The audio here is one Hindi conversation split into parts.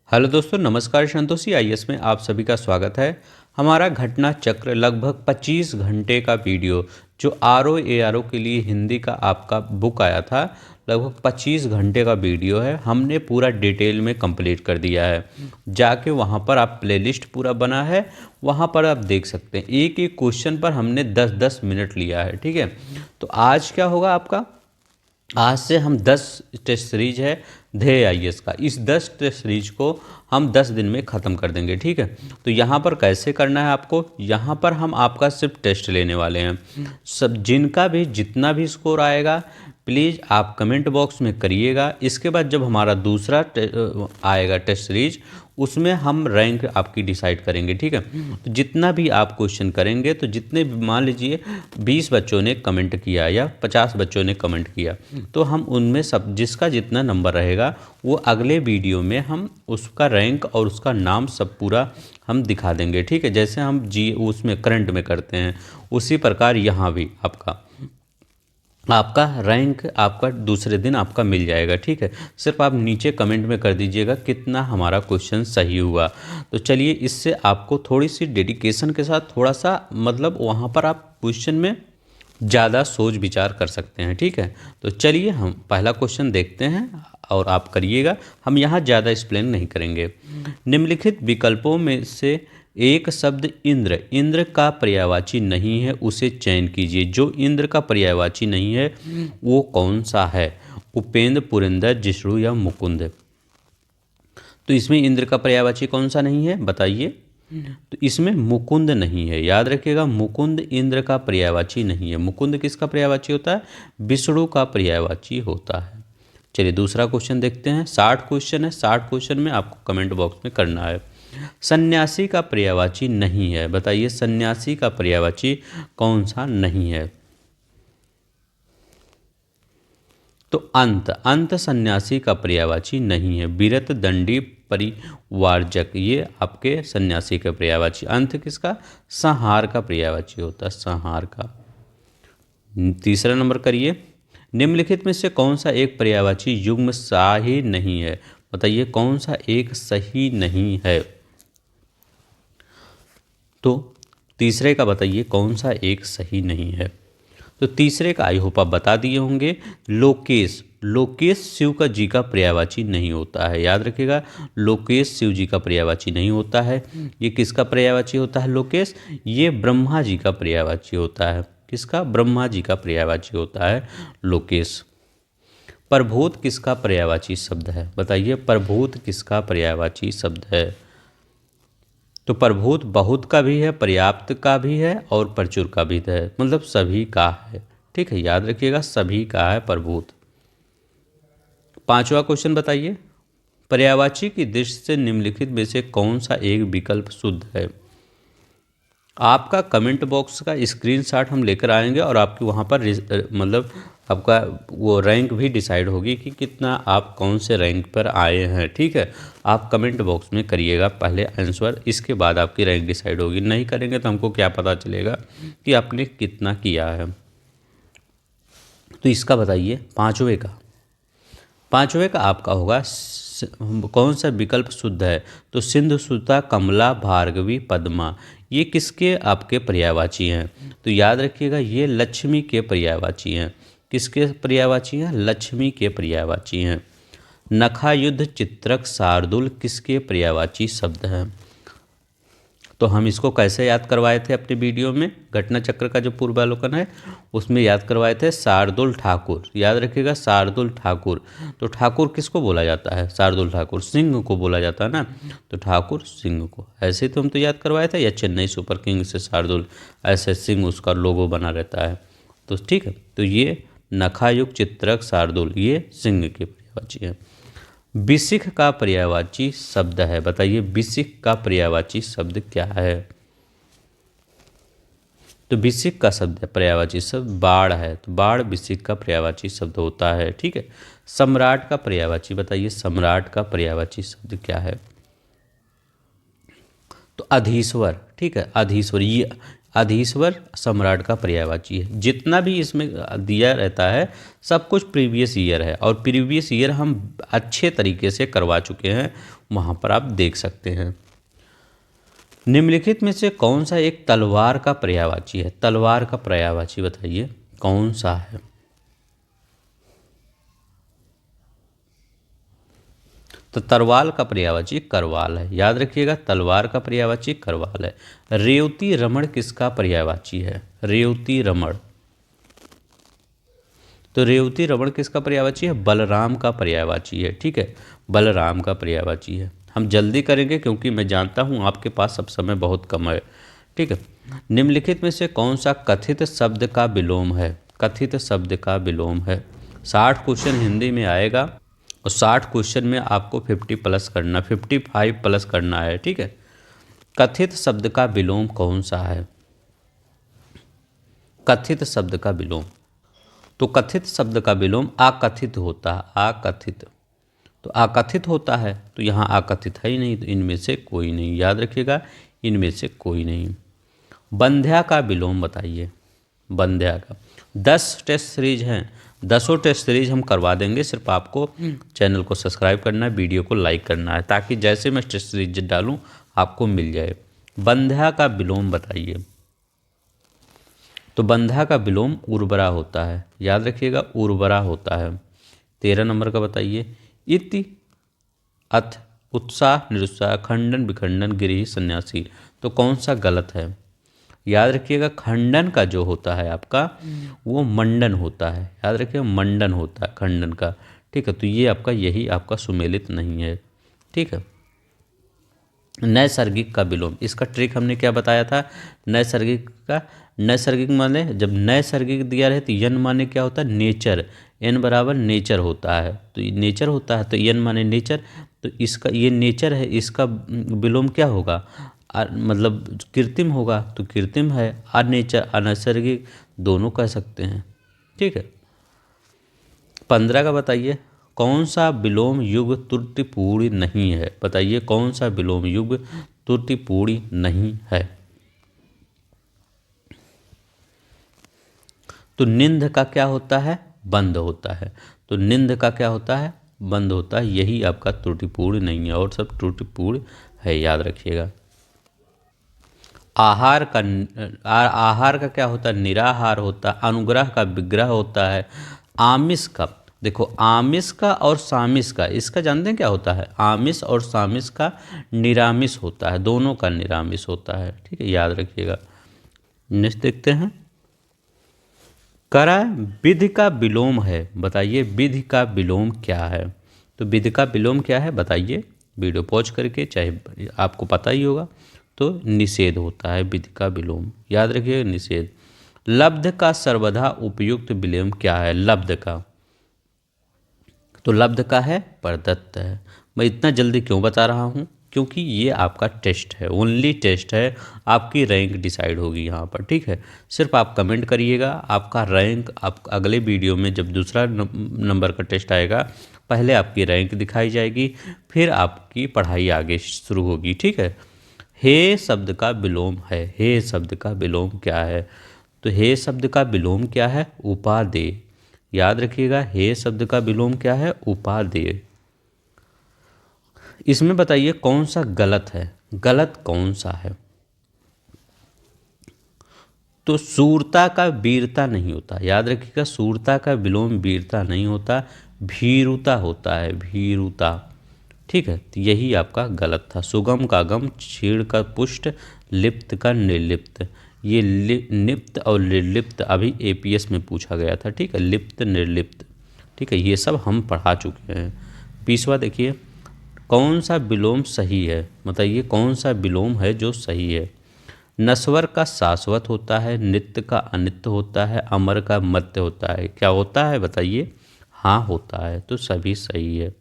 हेलो दोस्तों, नमस्कार। संतोषी आईएएस में आप सभी का स्वागत है। हमारा घटना चक्र लगभग 25 घंटे का वीडियो जो आर ओ के लिए हिंदी का आपका बुक आया था, लगभग 25 घंटे का वीडियो है। हमने पूरा डिटेल में कंप्लीट कर दिया है। जाके वहाँ पर आप प्लेलिस्ट पूरा बना है, वहाँ पर आप देख सकते हैं। एक एक क्वेश्चन पर हमने 10-10 मिनट लिया है, ठीक है। तो आज क्या होगा आपका, आज से हम 10 टेस्ट सीरीज है ध्येय आईएएस का। इस 10 टेस्ट सीरीज को हम 10 दिन में ख़त्म कर देंगे, ठीक है। तो यहाँ पर कैसे करना है आपको, यहाँ पर हम आपका सिर्फ टेस्ट लेने वाले हैं। सब जिनका भी जितना भी स्कोर आएगा प्लीज़ आप कमेंट बॉक्स में करिएगा। इसके बाद जब हमारा दूसरा आएगा टेस्ट सीरीज, उसमें हम रैंक आपकी डिसाइड करेंगे, ठीक है। तो जितना भी आप क्वेश्चन करेंगे, तो जितने भी मान लीजिए 20 बच्चों ने कमेंट किया या 50 बच्चों ने कमेंट किया, तो हम उनमें सब जिसका जितना नंबर रहेगा वो अगले वीडियो में हम उसका रैंक और उसका नाम सब पूरा हम दिखा देंगे, ठीक है। जैसे हम उसमें करंट में करते हैं, उसी प्रकार यहाँ भी आपका रैंक आपका दूसरे दिन आपका मिल जाएगा, ठीक है। सिर्फ आप नीचे कमेंट में कर दीजिएगा कितना हमारा क्वेश्चन सही हुआ। तो चलिए, इससे आपको थोड़ी सी डेडिकेशन के साथ थोड़ा सा मतलब वहाँ पर आप क्वेश्चन में ज़्यादा सोच विचार कर सकते हैं, ठीक है। तो चलिए हम पहला क्वेश्चन देखते हैं और आप करिएगा। हम यहाँ ज़्यादा एक्सप्लेन नहीं करेंगे। निम्नलिखित विकल्पों में से एक शब्द इंद्र इंद्र का पर्यायवाची नहीं है, उसे चयन कीजिए। जो इंद्र का पर्यायवाची नहीं है वो कौन सा है? उपेंद्र, पुरंदर, जिष्णु या मुकुंद। तो इसमें इंद्र का पर्यायवाची कौन सा नहीं है बताइए। तो इसमें मुकुंद नहीं है, याद रखिएगा। मुकुंद इंद्र का पर्यायवाची नहीं है। मुकुंद किसका पर्यायवाची होता है? विष्णु का पर्यायवाची होता है। चलिए दूसरा क्वेश्चन देखते हैं। 60 क्वेश्चन है। 60 क्वेश्चन में आपको कमेंट बॉक्स में करना है। सन्यासी का पर्यायवाची नहीं है, बताइए सन्यासी का पर्यायवाची कौन सा नहीं है? तो अंत अंत सन्यासी का पर्यायवाची नहीं है। विरत, दंडी, परिवारजक, ये आपके सन्यासी का पर्यायवाची। अंत किसका? संहार का पर्यायवाची होता है, संहार का। तीसरा नंबर करिए। निम्नलिखित में से कौन सा एक पर्यायवाची युग्म सही नहीं है? बताइए कौन सा एक सही नहीं है? तो तीसरे का बताइए कौन सा एक सही नहीं है। तो तीसरे का आई होप आप बता दिए होंगे। लोकेश, लोकेश शिव का जी का पर्यायवाची नहीं होता है, याद रखिएगा। लोकेश शिव जी का पर्यायवाची नहीं होता है। ये किसका पर्यायवाची होता है? लोकेश, ये ब्रह्मा जी का पर्यायवाची होता है। किसका? ब्रह्मा जी का पर्यायवाची होता है लोकेश। प्रभूत किसका पर्यायवाची शब्द है? बताइए प्रभूत किसका पर्यायवाची शब्द है? तो प्रभूत बहुत का भी है, पर्याप्त का भी है और प्रचुर का भी है, मतलब सभी का है, ठीक है। याद रखिएगा सभी का है प्रभूत। पांचवा क्वेश्चन बताइए। पर्यायवाची की दृष्टि से निम्नलिखित में से कौन सा एक विकल्प शुद्ध है? आपका कमेंट बॉक्स का स्क्रीनशॉट हम लेकर आएंगे और आपकी वहाँ पर मतलब आपका वो रैंक भी डिसाइड होगी कि कितना आप कौन से रैंक पर आए हैं, ठीक है। आप कमेंट बॉक्स में करिएगा पहले आंसर, इसके बाद आपकी रैंक डिसाइड होगी। नहीं करेंगे तो हमको क्या पता चलेगा कि आपने कितना किया है। तो इसका बताइए पाँचवें का आपका होगा कौन सा विकल्प शुद्ध है? तो सिंधु, सुता, कमला, भार्गवी, पद्मा, ये किसके आपके पर्यायवाची हैं? तो याद रखिएगा ये लक्ष्मी के पर्यायवाची हैं। किसके पर्यायवाची हैं? लक्ष्मी के पर्यायवाची हैं। नखा, युद्ध, चित्रक, शार्दुल किसके पर्यायवाची शब्द हैं? तो हम इसको कैसे याद करवाए थे अपने वीडियो में, घटना चक्र का जो पूर्वावलोकन है उसमें याद करवाए थे। शार्दुल ठाकुर, याद रखिएगा शार्दुल ठाकुर। तो ठाकुर किसको बोला जाता है? शार्दुल ठाकुर सिंह को बोला जाता है ना, तो ठाकुर सिंह को। ऐसे तो हम तो याद करवाए थे। या चेन्नई सुपर किंग से शार्दुल, ऐसे सिंह उसका लोगो बना रहता है, तो ठीक है। तो ये नखायुक्त, चित्रक, शार्दुल ये सिंह के पर्यायवाची है। बिसिक का पर्यायवाची शब्द है, बताइए बिसिक का पर्यायवाची शब्द क्या है? तो बिसिक का शब्द है पर्यायवाची शब्द बाढ़ है, तो बाढ़ बिसिक का पर्यायवाची शब्द होता है, ठीक है। सम्राट का पर्यायवाची बताइए, सम्राट का पर्यायवाची शब्द क्या है? तो अधीश्वर, ठीक है। अधीश्वर, ये अधीश्वर सम्राट का पर्यायवाची है। जितना भी इसमें दिया रहता है सब कुछ प्रीवियस ईयर है, और प्रीवियस ईयर हम अच्छे तरीके से करवा चुके हैं, वहाँ पर आप देख सकते हैं। निम्नलिखित में से कौन सा एक तलवार का पर्यायवाची है? तलवार का पर्यायवाची बताइए कौन सा है? तो तलवार का पर्यायवाची करवाल है, याद रखिएगा, तलवार का पर्यायवाची करवाल है। रेवती रमण किसका पर्यायवाची है? रेवती रमण, तो रेवती रमण किसका पर्यायवाची है? बलराम का पर्यायवाची है। ठीक है, बलराम का पर्यायवाची है। हम जल्दी करेंगे क्योंकि मैं जानता हूँ आपके पास अब समय बहुत कम है। ठीक है, निम्नलिखित में से कौन सा कथित शब्द का विलोम है? कथित शब्द का विलोम है। 60 क्वेश्चन हिंदी में आएगा, और 60 क्वेश्चन में आपको 50 प्लस करना, 55 प्लस करना है। ठीक है, कथित शब्द का विलोम कौन सा है? कथित शब्द का विलोम, तो कथित शब्द का विलोम आकथित होता है। आकथित, तो आकथित होता है, तो यहाँ आकथित है ही नहीं, तो इनमें से कोई नहीं, याद रखिएगा, इनमें से कोई नहीं। बंध्या का विलोम बताइए। बंध्या का 10 टेस्ट सीरीज हैं, 10 टेस्ट सीरीज हम करवा देंगे। सिर्फ आपको चैनल को सब्सक्राइब करना है, वीडियो को लाइक करना है, ताकि जैसे मैं टेस्ट सीरीज डालूँ आपको मिल जाए। बंध्या का विलोम बताइए। तो बंध्या का विलोम उर्वरा होता है, याद रखिएगा, उर्वरा होता है। 13 नंबर का बताइए। इति, अथ, उत्साह, निरुत्साह, खंडन, विखंडन, गिरी, सन्यासी, तो कौन सा गलत है? याद रखिएगा, खंडन का जो होता है आपका वो मंडन होता है, याद रखिएगा, मंडन होता है खंडन का। ठीक है, तो ये आपका, यही आपका सुमेलित नहीं है। ठीक है, नैसर्गिक का विलोम, इसका ट्रिक हमने क्या बताया था? नैसर्गिक का, नैसर्गिक माने जब नैसर्गिक दिया रहे तो यन माने क्या होता है? नेचर, एन बराबर नेचर होता है, तो ये नेचर होता है, तो यन माने नेचर, तो इसका ये नेचर है, इसका विलोम क्या होगा? मतलब कृत्रिम होगा, तो कृत्रिम है। अनेचर, अनैसर्गिक, दोनों कह सकते हैं। ठीक है, 15 का बताइए। कौन सा विलोम युग त्रुटिपूर्ण नहीं है? बताइए कौन सा विलोम युग त्रुटिपूर्ण नहीं है? तो निंद का क्या होता है? बंद होता है। तो निंद का क्या होता है? बंद होता है, यही आपका त्रुटिपूर्ण नहीं है, और सब त्रुटिपूर्ण है, याद रखिएगा। आहार का, आहार का क्या होता है? निराहार होता है। अनुग्रह का विग्रह होता है। आमिष का, देखो आमिष का और सामिष का, इसका जानते हैं क्या होता है? आमिष और सामिष का निरामिष होता है, दोनों का निरामिष होता है। ठीक है, याद रखिएगा। नेक्स्ट देखते हैं। करा विधि का विलोम है, बताइए विधि का विलोम क्या है? तो विधि का विलोम क्या है बताइए, वीडियो पॉज करके, चाहे आपको पता ही होगा। तो निषेध होता है विधि का विलोम, याद रखिएगा, निषेध। लब्ध का सर्वदा उपयुक्त विलोम क्या है? लब्ध का, तो लब्ध का है प्रदत्त है। मैं इतना जल्दी क्यों बता रहा हूँ? क्योंकि ये आपका टेस्ट है, ओनली टेस्ट है, आपकी रैंक डिसाइड होगी यहाँ पर। ठीक है, सिर्फ आप कमेंट करिएगा, आपका रैंक आप अगले वीडियो में जब दूसरा नंबर का टेस्ट आएगा, पहले आपकी रैंक दिखाई जाएगी, फिर आपकी पढ़ाई आगे शुरू होगी। ठीक है, हे शब्द का विलोम है। हे शब्द का विलोम क्या है? तो हे शब्द का विलोम क्या है? उपादेय, याद रखिएगा, हे शब्द का विलोम क्या है? उपादेय। इसमें बताइए कौन सा गलत है? गलत कौन सा है? तो सूरता का वीरता नहीं होता, याद रखिएगा, सूरता का विलोम वीरता नहीं होता, भीरुता होता है, भीरुता। ठीक है, तो यही आपका गलत था। सुगम का गम, क्षीण का पुष्ट, लिप्त का निर्लिप्त, ये निप्त और निर्लिप्त अभी एपीएस में पूछा गया था। ठीक है, लिप्त निर्लिप्त, ठीक है, ये सब हम पढ़ा चुके हैं। 20वां देखिए, कौन सा विलोम सही है? बताइए कौन सा विलोम है जो सही है? नश्वर का शाश्वत होता है, नित्य का अनित्य होता है, अमर का मर्त्य होता है। क्या होता है बताइए? हाँ होता है, तो सभी सही है।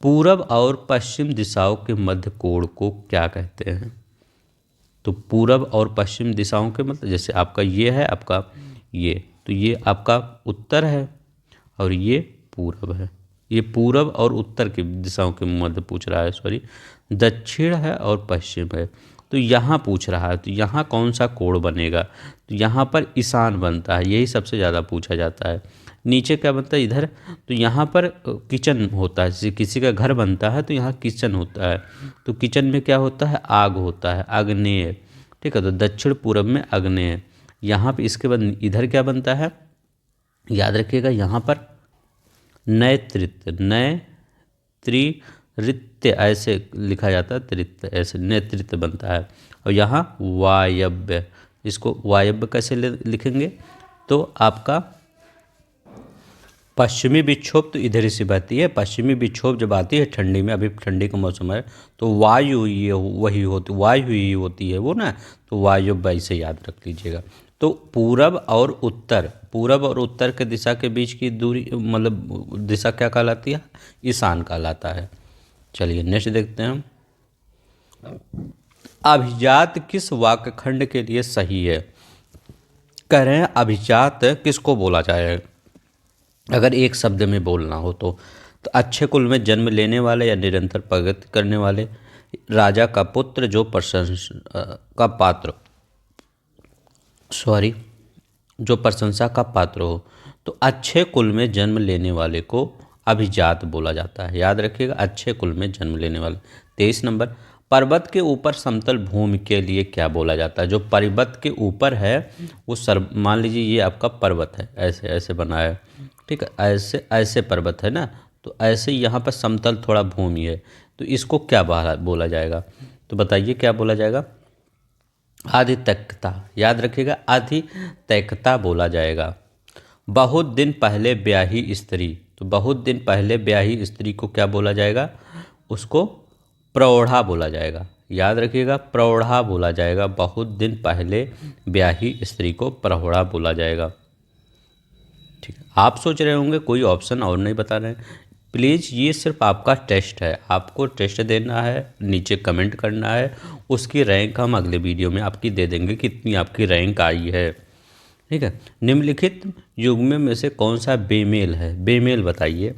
पूरब और पश्चिम दिशाओं के मध्य कोण को क्या कहते हैं? तो पूरब और पश्चिम दिशाओं के मतलब, जैसे आपका ये है, आपका ये, तो ये आपका उत्तर है और ये पूरब है। ये पूरब और उत्तर की दिशाओं के मध्य पूछ रहा है, सॉरी, दक्षिण है और पश्चिम है। तो यहाँ पूछ रहा है, तो यहाँ कौन सा कोड बनेगा, तो यहाँ पर ईशान बनता है, यही सबसे ज़्यादा पूछा जाता है। नीचे क्या बनता है इधर, तो यहाँ पर किचन होता है, जैसे किसी का घर बनता है तो यहाँ किचन होता है, तो किचन में क्या होता है, आग होता है, आग्नेय, ठीक है। तो दक्षिण पूर्व में आग्नेय, यहाँ पे इसके बाद इधर क्या बनता है, याद रखिएगा यहाँ पर नैतृत्य, नैतृत्य ऐसे लिखा जाता है, तृत्य ऐसे नेतृत्व बनता है। और यहाँ वायव्य, इसको वायव्य कैसे लिखेंगे, तो आपका पश्चिमी विक्षोभ तो इधर से बहती है, पश्चिमी विक्षोभ जब आती है ठंडी में, अभी ठंडी का मौसम है, तो वायु ये वही होती, वायु ही होती है वो ना, तो वायव्य से याद रख लीजिएगा। तो पूरब और उत्तर के दिशा के बीच की दूरी मतलब दिशा क्या कहलाती है, ईशान कहलाता है। चलिए नेक्स्ट देखते हैं हम। अभिजात किस वाक्यखंड के लिए सही है, कह रहे हैं अभिजात किसको बोला जाए अगर एक शब्द में बोलना हो तो अच्छे कुल में जन्म लेने वाले या निरंतर प्रगति करने वाले, राजा का पुत्र जो प्रशंसा का पात्र हो, तो अच्छे कुल में जन्म लेने वाले को अभिजात बोला जाता है। याद रखिएगा, अच्छे कुल में जन्म लेने वाले। 23 नंबर, पर्वत के ऊपर समतल भूमि के लिए क्या बोला जाता है, जो पर्वत के ऊपर है वो मान लीजिए ये आपका पर्वत है, ऐसे ऐसे बना है, ठीक है, ऐसे ऐसे पर्वत है ना, तो ऐसे यहाँ पर समतल थोड़ा भूमि है, तो इसको क्या बोला जाएगा, तो बताइए क्या बोला जाएगा, आधितैकता। याद रखिएगा, आधितैकता बोला जाएगा। बहुत दिन पहले ब्याही स्त्री, तो बहुत दिन पहले ब्याही स्त्री को क्या बोला जाएगा, उसको प्रौढ़ा बोला जाएगा। याद रखिएगा, प्रौढ़ा बोला जाएगा, बहुत दिन पहले ब्याही स्त्री को प्रौढ़ा बोला जाएगा। ठीक है, आप सोच रहे होंगे कोई ऑप्शन और नहीं बता रहे हैं, प्लीज़ ये सिर्फ आपका टेस्ट है, आपको टेस्ट देना है, नीचे कमेंट करना है, उसकी रैंक हम अगले वीडियो में आपकी दे देंगे कितनी आपकी रैंक आई है। ठीक है, निम्नलिखित युग्म में से कौन सा बेमेल है, बेमेल बताइए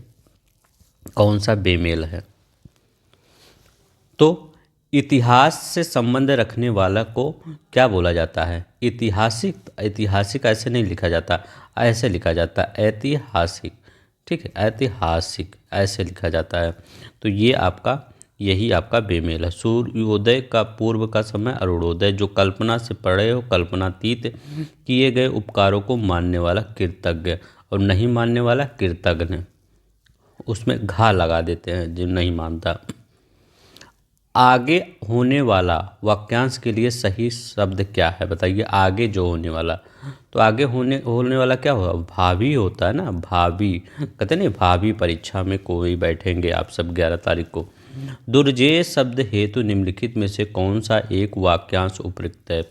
कौन सा बेमेल है। तो इतिहास से संबंध रखने वाला को क्या बोला जाता है, ऐतिहासिक, ऐतिहासिक ऐसे नहीं लिखा जाता, ऐसे लिखा जाता है ऐतिहासिक, ठीक है, ऐतिहासिक ऐसे लिखा जाता है। तो ये आपका यही आपका बेमेल है। सूर्योदय का पूर्व का समय अरुणोदय, जो कल्पना से परे हो, कल्पनातीत किए गए उपकारों को मानने वाला कृतज्ञ, और नहीं मानने वाला कृतज्ञ, उसमें घा लगा देते हैं जो नहीं मानता। आगे होने वाला वाक्यांश के लिए सही शब्द क्या है बताइए, आगे जो होने वाला, तो आगे होने वाला क्या होगा, भावी होता है ना, भावी कहते नहीं, भावी परीक्षा में कोई बैठेंगे आप सब 11 तारीख को। दुर्जेय शब्द हेतु निम्नलिखित में से कौन सा एक वाक्यांश उपयुक्त है,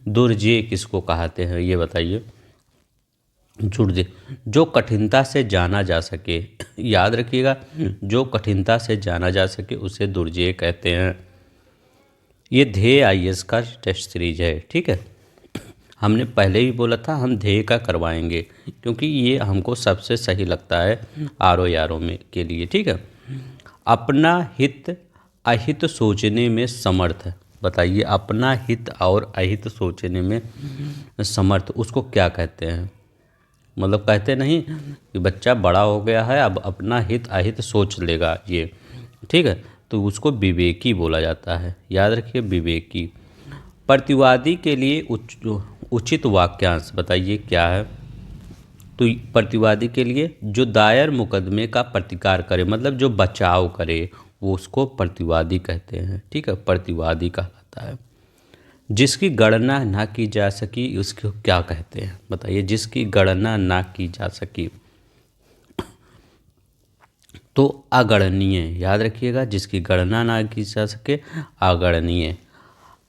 दुर्जेय किसको कहते हैं ये बताइए, दुर्जेय जो कठिनता से जाना जा सके, याद रखिएगा, जो कठिनता से जाना जा सके उसे दुर्जेय कहते हैं। ये ध्येय IAS का टेस्ट सीरीज है, ठीक है, हमने पहले ही बोला था हम ध्येय का करवाएंगे क्योंकि ये हमको सबसे सही लगता है RO में के लिए, ठीक है। अपना हित अहित सोचने में समर्थ, बताइए अपना हित और अहित सोचने में समर्थ उसको क्या कहते हैं, मतलब कहते नहीं कि बच्चा बड़ा हो गया है अब अपना हित अहित सोच लेगा ये, ठीक है, तो उसको विवेकी बोला जाता है। याद रखिए विवेकी। प्रतिवादी के लिए उचित वाक्यांश बताइए क्या है, तो प्रतिवादी के लिए जो दायर मुकदमे का प्रतिकार करे, मतलब जो बचाव करे, वो उसको प्रतिवादी कहते हैं, ठीक है, प्रतिवादी कहलाता है। जिसकी गणना ना की जा सकी उसको क्या कहते हैं बताइए, जिसकी गणना ना की जा सकी तो अगणनीय। याद रखिएगा, जिसकी गणना ना की जा सके अगणनीय।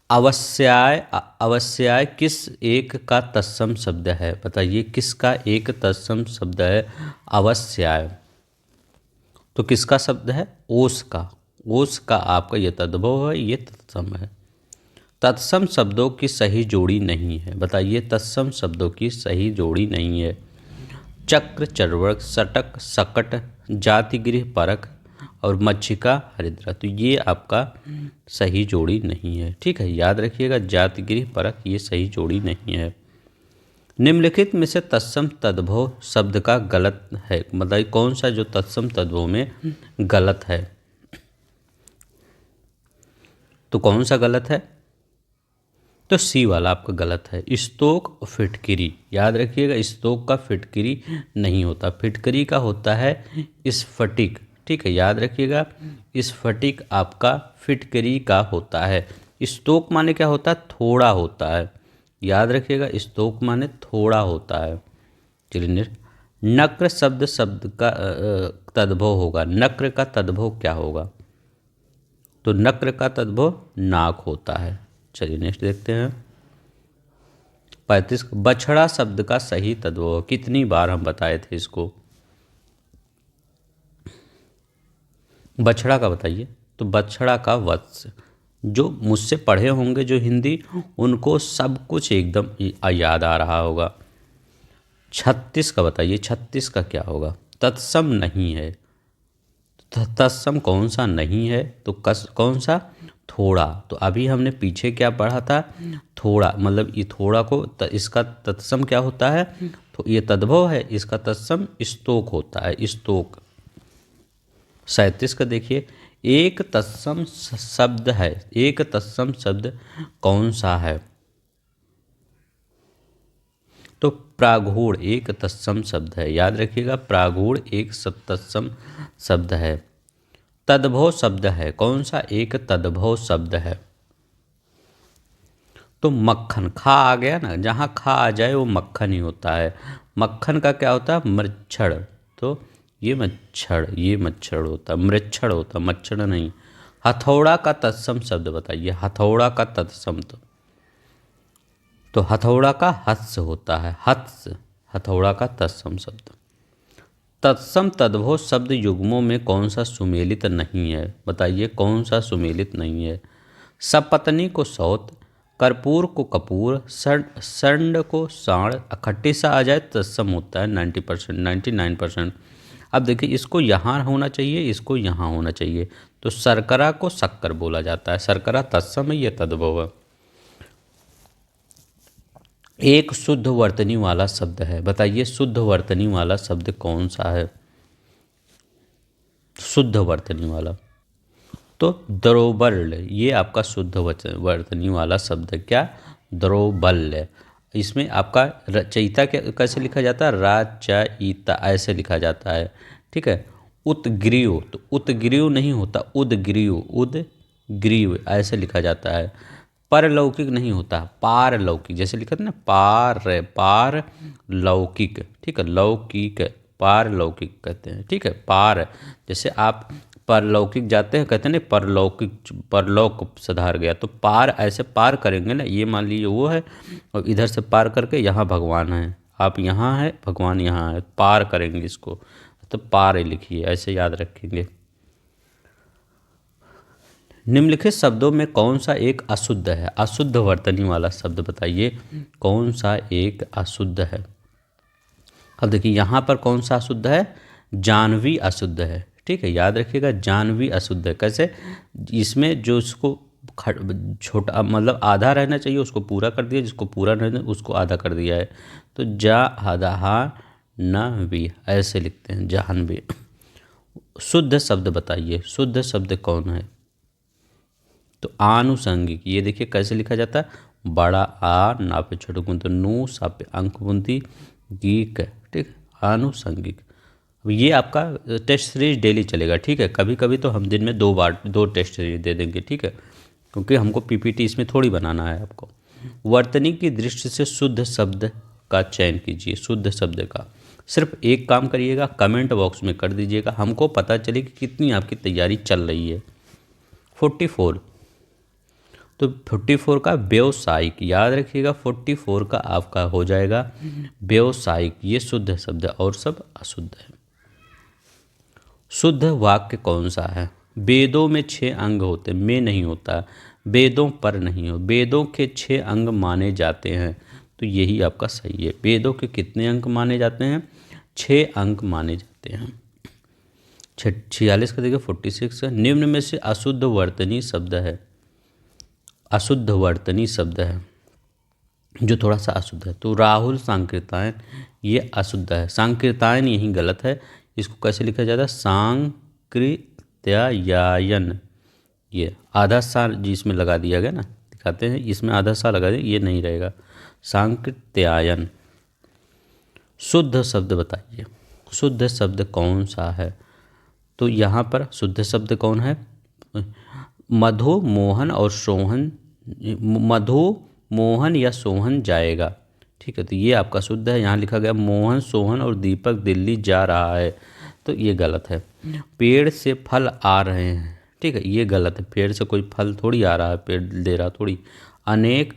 अवश्याय किस एक का तत्सम शब्द है बताइए, किसका एक तत्सम शब्द है अवश्याय, तो किसका शब्द है, ओस का, ओस का आपका ये तद्भव है, ये तत्सम है। तत्सम शब्दों की सही जोड़ी नहीं है बताइए, तत्सम शब्दों की सही जोड़ी नहीं है। चक्र, चरवर्ग, सटक, सकट, जाति, गृह, परक और मच्छिका हरिद्रा, तो ये आपका सही जोड़ी नहीं है। ठीक है, याद रखिएगा जाति गृह परक ये सही जोड़ी नहीं है। निम्नलिखित में से तत्सम तद्भव शब्द का गलत है, मतलब कौन सा जो तत्सम तद्भव में गलत है, तो कौन सा गलत है, तो सी वाला आपका गलत है। स्तोक फिटकिरी, याद रखिएगा स्तोक का फिटकिरी नहीं होता, फिटकरी का होता है स्फटिक। ठीक है, याद रखिएगा स्फटिक आपका फिटकरी का होता है। स्तोक माने क्या होता है, थोड़ा होता है, याद रखिएगा स्तोक माने थोड़ा होता है। चलिए, नक्र शब्द का तद्भव होगा, नक्र का तद्भव क्या होगा, तो नक्र का तद्भव नाक होता है। चलिए नेक्स्ट देखते हैं 35, बछड़ा शब्द का सही तद्भव, कितनी बार हम बताए थे इसको, बछड़ा का बताइए, तो बछड़ा का वत्स, जो मुझसे पढ़े होंगे जो हिंदी, उनको सब कुछ एकदम याद आ रहा होगा। 36 का बताइए, 36 का क्या होगा, तत्सम नहीं है, तत्सम कौन सा नहीं है, तो कौन सा, थोड़ा। तो अभी हमने पीछे क्या पढ़ा था, थोड़ा, मतलब ये थोड़ा को इसका तत्सम क्या होता है, तो ये तद्भव है, इसका तत्सम स्तोक होता है, स्तोक। 37 का देखिए, एक तत्सम शब्द है, एक तत्सम शब्द कौन सा है, तो प्रागूढ़ एक तत्सम शब्द है, याद रखिएगा प्रागूढ़ एक तत्सम शब्द है। तद्भव शब्द है कौन सा, एक तद्भव शब्द है, तो मक्खन, खा आ गया ना, जहाँ खा आ जाए वो मक्खन ही होता है। मक्खन का क्या होता है, मच्छर, तो ये मच्छर होता, मृच्छर होता, मच्छर नहीं। हथौड़ा का तत्सम शब्द बताइए, हथौड़ा का तत्सम, तो हथौड़ा का हत्स होता है, हत्स, हथौड़ा का तत्सम शब्द। तत्सम तद्भव शब्द युग्मों में कौन सा सुमेलित नहीं है, बताइए कौन सा सुमेलित नहीं है। सपत्नी को सौत, कर्पूर को कपूर, संड को साण, खट्टी सा आ जाए तत्सम होता है 90%, 99%। अब देखिए इसको यहाँ होना चाहिए, इसको यहाँ होना चाहिए, तो शर्करा को शक्कर बोला जाता है, शर्करा तत्सम है, ये तद्भव है। एक शुद्ध वर्तनी वाला शब्द है, बताइए शुद्ध वर्तनी वाला शब्द कौन सा है, शुद्ध वर्तनी वाला, तो द्रोबल्य, ये आपका शुद्ध वर्तनी वाला शब्द है, क्या, द्रोबल्य। इसमें आपका रचयिता कैसे लिखा जाता है, राचयिता ऐसे लिखा जाता है। ठीक है, उत्ग्रीव, तो उत्ग्रीव नहीं होता, उदग्रीव, उदग्रीव ऐसे लिखा जाता है। परलौकिक नहीं होता, पारलौकिक, जैसे लिखा था ना, पारलौकिक। ठीक है, लौकिक पारलौकिक कहते हैं। ठीक है, पार, जैसे आप परलौकिक जाते हैं, कहते हैं ना परलौकिक, परलौक सुधार गया, तो पार ऐसे पार करेंगे ना, ये मान लीजिए वो है और इधर से पार करके यहाँ भगवान है, आप यहाँ है भगवान यहाँ है, पार करेंगे इसको, तो पार लिखिए, ऐसे याद रखेंगे। निम्नलिखित शब्दों में कौन सा एक अशुद्ध है, अशुद्ध वर्तनी वाला शब्द बताइए कौन सा एक अशुद्ध है। अब देखिए यहाँ पर कौन सा अशुद्ध है, जानवी अशुद्ध है। ठीक है, याद रखिएगा जानवी अशुद्ध है, कैसे, इसमें जो इसको छोटा मतलब आधा रहना चाहिए उसको पूरा कर दिया, जिसको पूरा रहना उसको आधा कर दिया है, तो जा आधा न भी ऐसे लिखते हैं, जाह्नवी। शुद्ध शब्द बताइए, शुद्ध शब्द कौन है, तो आनुषंगिक, ये देखिए कैसे लिखा जाता है, बड़ा आ ना पे छोटे गुंत नू सा पे अंक बुंदी गीक। ठीक, आनुषंगिक। अब ये आपका टेस्ट सीरीज डेली चलेगा। ठीक है, कभी कभी तो हम दिन में 2 बार 2 टेस्ट सीरीज दे देंगे। ठीक है, क्योंकि हमको पीपीटी इसमें थोड़ी बनाना है आपको। वर्तनी की दृष्टि से शुद्ध शब्द का चयन कीजिए, शुद्ध शब्द का सिर्फ एक काम करिएगा, कमेंट बॉक्स में कर दीजिएगा, हमको पता चले कि कितनी आपकी तैयारी चल रही है। 44, तो 44 का व्यावसायिक, याद रखिएगा 44 का आपका हो जाएगा व्यावसायिक, ये शुद्ध शब्द और सब अशुद्ध है। शुद्ध वाक्य कौन सा है, वेदों में 6 अंग होते, में नहीं होता, वेदों पर नहीं हो, वेदों के 6 अंग माने जाते हैं, तो यही आपका सही है। वेदों के कितने अंग माने जाते हैं, 6 अंग माने जाते हैं। 46 का देखिए 46 का, निम्न में से अशुद्ध वर्तनी शब्द है, अशुद्ध वर्तनी शब्द है जो थोड़ा सा अशुद्ध है। तो राहुल सांकृत्यायन ये अशुद्ध है, सांकृत्यायन यही गलत है। इसको कैसे लिखा जाता है? सांकृत्यायन। ये आधा सा जिसमें लगा दिया गया ना, दिखाते हैं, इसमें आधा सा लगा दिया, ये नहीं रहेगा, सांकृत्यायन। शुद्ध शब्द बताइए, शुद्ध शब्द कौन सा है? तो यहाँ पर शुद्ध शब्द कौन है? मधु, मोहन और सोहन, मधु, मोहन या सोहन जाएगा, ठीक है, तो ये आपका शुद्ध है। यहाँ लिखा गया मोहन, सोहन और दीपक दिल्ली जा रहा है, तो ये गलत है। पेड़ से फल आ रहे हैं, ठीक है, ये गलत है, पेड़ से कोई फल थोड़ी आ रहा है, पेड़ दे रहा थोड़ी। अनेक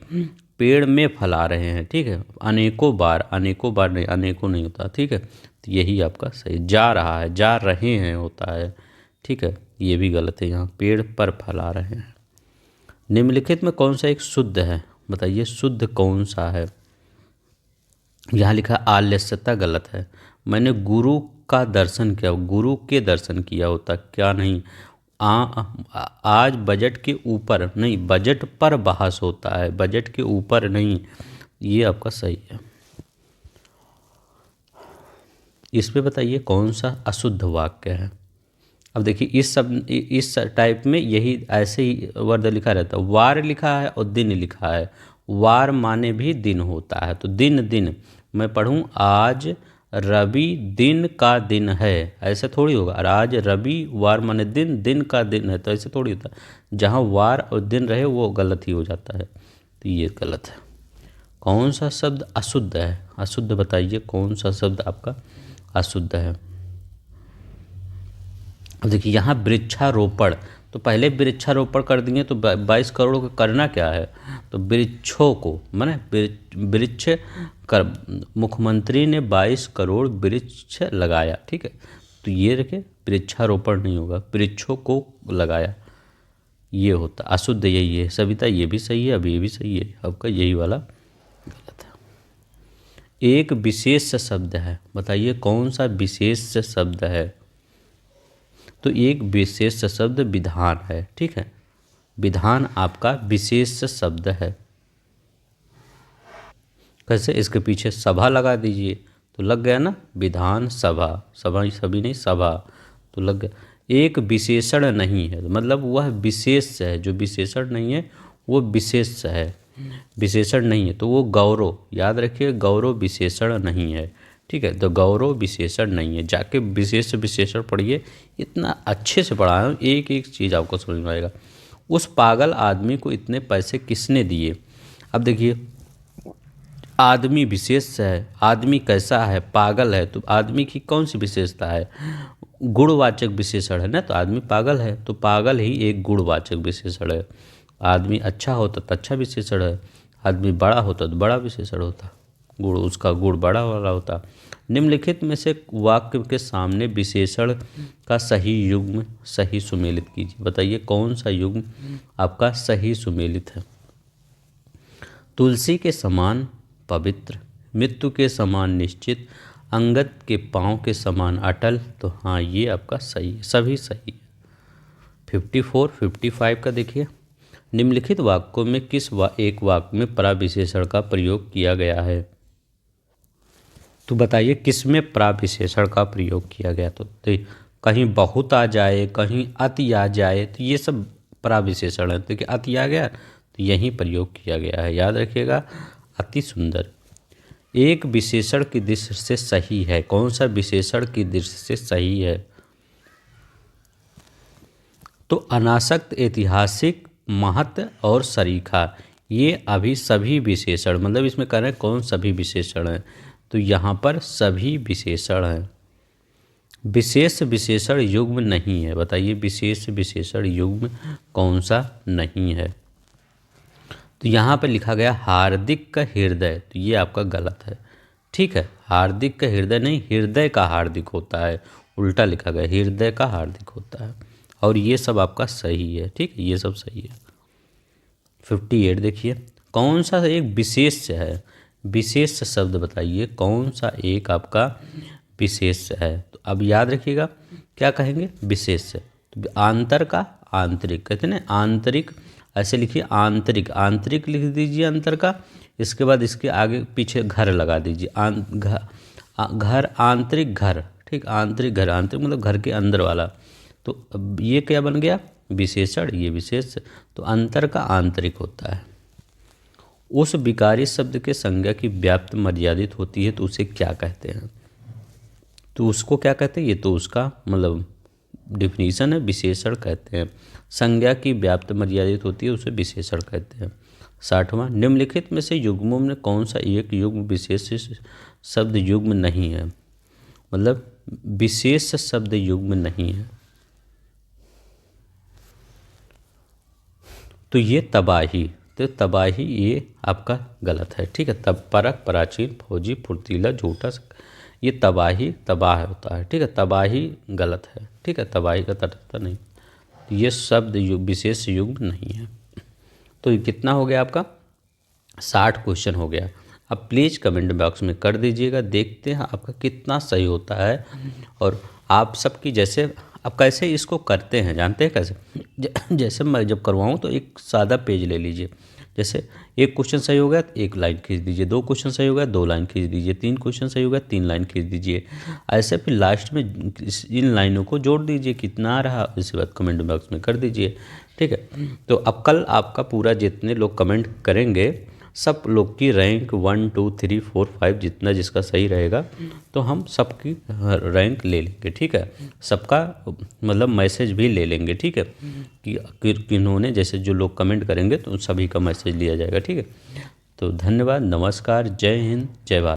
पेड़ में फल आ रहे हैं, ठीक है, अनेकों बार, अनेकों बार नहीं, अनेकों नहीं होता, ठीक है, तो यही आपका सही। जा रहा है, जा रहे हैं होता है, ठीक है, ये भी गलत है, यहाँ पेड़ पर फल आ रहे हैं। निम्नलिखित में कौन सा एक शुद्ध है? बताइए शुद्ध कौन सा है? यहाँ लिखा आलस्यता, गलत है। मैंने गुरु का दर्शन किया, गुरु के दर्शन किया होता, क्या नहीं। आज बजट के ऊपर नहीं, बजट पर बहस होता है, बजट के ऊपर नहीं, ये आपका सही है। इस पे बताइए कौन सा अशुद्ध वाक्य है? अब देखिए इस टाइप में यही ऐसे ही वर्ड लिखा रहता है। वार लिखा है और दिन लिखा है, वार माने भी दिन होता है, तो दिन, दिन मैं पढ़ूँ आज रवि दिन का दिन है, ऐसे थोड़ी होगा। और आज रवि वार माने दिन, दिन का दिन है, तो ऐसे थोड़ी होता है। जहाँ वार और दिन रहे वो गलत ही हो जाता है, तो ये गलत है। कौन सा शब्द अशुद्ध है? अशुद्ध बताइए कौन सा शब्द आपका अशुद्ध है? अब देखिए यहाँ वृक्षारोपण, तो पहले वृक्षारोपण कर दिए, तो 22 करोड़ को करना क्या है? तो वृक्षों को, माने वृक्ष कर, मुख्यमंत्री ने 22 करोड़ वृक्ष लगाया, ठीक है, तो ये रखे वृक्षारोपण नहीं होगा, वृक्षों को लगाया, ये होता अशुद्ध, यही है। सविता ये भी सही है, अब ये भी सही है, आपका यही वाला गलत है। एक विशेष शब्द है, बताइए कौन सा विशेष शब्द है? तो एक विशेष शब्द विधान है, ठीक है, विधान आपका विशेष शब्द है। कैसे? इसके पीछे सभा लगा दीजिए तो लग गया ना, विधान सभा, सभा सभी नहीं, सभा, तो लग गया। एक विशेषण नहीं है, मतलब वह विशेष है, जो विशेषण नहीं है वो विशेष है, विशेषण नहीं है तो वो गौरव, याद रखिए गौरव विशेषण नहीं है, ठीक है, तो गौरव विशेषण नहीं है। जाके विशेष विशेषण पढ़िए, इतना अच्छे से पढ़ाया हूँ, एक एक चीज़ आपको समझ में आएगा। उस पागल आदमी को इतने पैसे किसने दिए? अब देखिए आदमी विशेष है, आदमी कैसा है? पागल है, तो आदमी की कौन सी विशेषता है? गुणवाचक विशेषण है ना, तो आदमी पागल है, तो पागल ही एक गुणवाचक विशेषण है। आदमी अच्छा होता तो अच्छा विशेषण है, आदमी बड़ा होता तो बड़ा विशेषण होता, गुण उसका गुण बड़ा वाला होता। निम्नलिखित में से वाक्य के सामने विशेषण का सही युग्म सही सुमेलित कीजिए, बताइए कौन सा युग्म आपका सही सुमेलित है? तुलसी के समान पवित्र, मृत्यु के समान निश्चित, अंगद के पाँव के समान अटल, तो हाँ ये आपका सही है, सभी सही है। 54 55 का देखिए, निम्नलिखित वाक्यों में किस एक वाक्य में प्राविशेषण का प्रयोग किया गया है? तो बताइए किसमें प्राविशेषण का प्रयोग किया गया? तो कहीं बहुत आ जाए, कहीं अति आ जाए, तो ये सब प्राविशेषण है। देखिए अति आ गया तो यहीं प्रयोग किया गया है, याद रखिएगा, अति सुंदर। एक विशेषण की दृष्टि से सही है, कौन सा विशेषण की दृष्टि से सही है? तो अनासक्त, ऐतिहासिक, महत्व और सरीखा, ये अभी सभी विशेषण, मतलब इसमें कह रहे हैं कौन सभी विशेषण हैं, तो यहाँ पर सभी विशेषण हैं। विशेष विशेषण युग्म नहीं है, बताइए विशेष विशेषण युग्म कौन सा नहीं है? तो यहाँ पर लिखा गया हार्दिक का हृदय, तो ये आपका गलत है, ठीक है, हार्दिक का हृदय नहीं, हृदय का हार्दिक होता है, उल्टा लिखा गया, हृदय का हार्दिक होता है, और ये सब आपका सही है, ठीक है, ये सब सही है। 58 देखिए, कौन सा एक विशेष है? विशेष शब्द बताइए, कौन सा एक आपका विशेष है। तो अब याद रखिएगा क्या कहेंगे, विशेष। तो आंतर का आंतरिक कहते हैं ना, आंतरिक ऐसे लिखिए, आंतरिक, आंतरिक लिख दीजिए अंतर का, इसके बाद इसके आगे पीछे घर लगा दीजिए, घर आंतरिक घर, ठीक, आंतरिक घर, आंतरिक मतलब घर के अंदर वाला। तो अब ये क्या बन गया, विशेषण, ये विशेष। तो अंतर का आंतरिक होता है। उस विकारी शब्द के संज्ञा की व्याप्ति मर्यादित होती है तो उसे क्या कहते हैं, तो उसको क्या कहते हैं, ये तो उसका मतलब डिफिनीशन है, विशेषण कहते हैं। संज्ञा की व्याप्ति मर्यादित होती है उसे विशेषण कहते हैं। 60वां, निम्नलिखित में से युग्मों में कौन सा एक युग्म विशेष शब्द युग्म नहीं है, मतलब विशेष शब्द युग्म नहीं है। तो ये तबाही, तो तबाही ये आपका गलत है, ठीक है। तब परख, प्राचीन, फौजी, फुर्तीला, झूठा, ये तबाही, तबाह होता है, ठीक है। तबाही गलत है, ठीक है, तबाही का तटस्थ नहीं, ये शब्द विशेष युग्म नहीं है। तो ये कितना हो गया आपका, 60 क्वेश्चन हो गया। अब प्लीज़ कमेंट बॉक्स में कर दीजिएगा, देखते हैं आपका कितना सही होता है। और आप सबकी जैसे आप कैसे इसको करते हैं जानते हैं कैसे, जैसे मैं जब करवाऊँ तो एक सादा पेज ले लीजिए, जैसे एक क्वेश्चन सही हो गया तो एक लाइन खींच दीजिए, 2 क्वेश्चन सही हो गया 2 लाइन खींच दीजिए, 3 क्वेश्चन सही हो गया 3 लाइन खींच दीजिए, ऐसे फिर लास्ट में इन लाइनों को जोड़ दीजिए, कितना आ रहा इसके बाद कमेंट बॉक्स में कर दीजिए, ठीक है। तो अब कल आपका पूरा जितने लोग कमेंट करेंगे सब लोग की रैंक 1 2 3 4 5 जितना जिसका सही रहेगा तो हम सबकी रैंक ले लेंगे, ठीक है। सबका मतलब मैसेज भी ले लेंगे, ठीक है, कि किन्होंने जैसे जो लोग कमेंट करेंगे तो सभी का मैसेज लिया जाएगा, ठीक है। तो धन्यवाद, नमस्कार, जय हिंद, जय भारत।